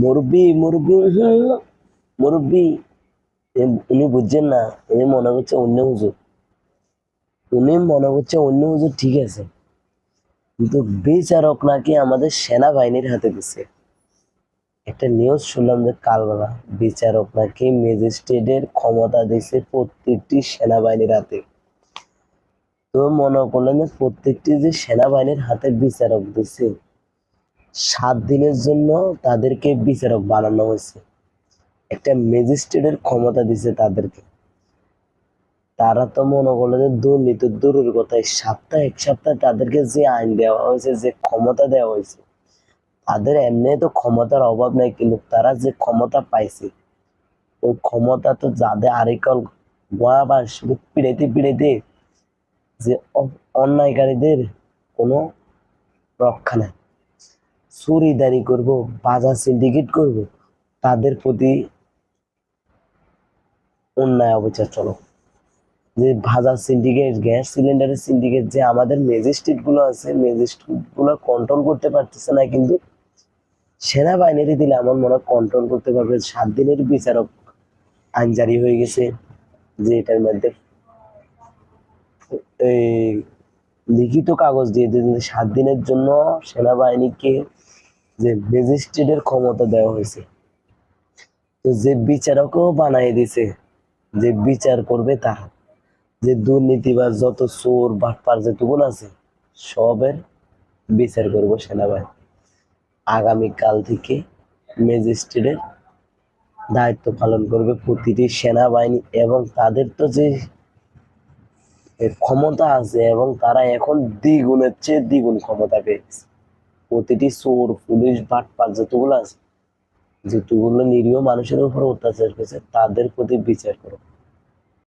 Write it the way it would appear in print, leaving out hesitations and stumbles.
মুরব্বি মুরব্বি মুরব্বি উনি বুঝছেন না। উনি মনে করছে অন্য হুজুর ঠিক আছে, কিন্তু বিচারক নাকি আমাদের সেনাবাহিনীর হাতে দিছে। একটা নিউজ শুনলাম যে কালবেলা বিচারক নাকি ম্যাজিস্ট্রেটের ক্ষমতা দিছে প্রত্যেকটি সেনাবাহিনীর হাতে। তো মনে করলেন যে প্রত্যেকটি যে সেনাবাহিনীর হাতে বিচারক দিছে, 7 দিনের জন্য তাদেরকে বিচারক বানানো হয়েছে। একটা ম্যাজিস্ট্রেটের ক্ষমতা দিছে তাদেরকে। তারা তো মনে করলো যে দুর্নীতি দূরের কথা, এক সপ্তাহ তাদেরকে যে আইন দেওয়া হয়েছে, যে ক্ষমতা দেওয়া হয়েছে, তাদের এমনি তো ক্ষমতার অভাব নাই, কিন্তু তারা যে ক্ষমতা পাইছে, ওই ক্ষমতা তো যাদের আরেকল বা শুধু পিড়াইতে পিড়াইতে যে অন্যায়কারীদের কোনো রক্ষা নাই। চুরিদারি করব, বাজার সিন্ডিকেট করব, তাদের প্রতি অন্যায় অবিচার চলো। যে বাজার সিন্ডিকেট, গ্যাস সিলিন্ডারের সিন্ডিকেট, যে আমাদের ম্যাজিস্ট্রেট গুলো আছে, ম্যাজিস্ট্রেট গুলো কন্ট্রোল করতে পারতেছে না, কিন্তু সেনাবাহিনীর দিলে আমার মনে হয় কন্ট্রোল করতে পারবে। 7 দিনের বিচারক আইন জারি হয়ে গেছে, যে এটার মধ্যে এই লিখিত কাগজ দিয়ে দিতে 7 দিনের জন্য সেনাবাহিনীকে যে ম্যাজিস্ট্রেটের ক্ষমতা দেওয়া হয়েছে। তো যে বিচারকও বানাই দিছে, যে বিচার করবে তারা, যে দুর্নীতিবাজ যত চোর বাটপার যেটুকুন আছে, সবের বিচার করব সেনাবাহিনী। আগামীকাল থেকে ম্যাজিস্ট্রেটের দায়িত্ব পালন করবে প্রতিটি সেনাবাহিনী, এবং তাদের তো যে ক্ষমতা আছে, এবং তারা এখন দ্বিগুণের চেয়ে দ্বিগুণ ক্ষমতা পেয়েছে। প্রতিটি চোর পুলিশ বাটপার যতগুলো আছে, যতগুলো নিরীহ মানুষের উপর অত্যাচার করেছে, তাদের প্রতি বিচার করো।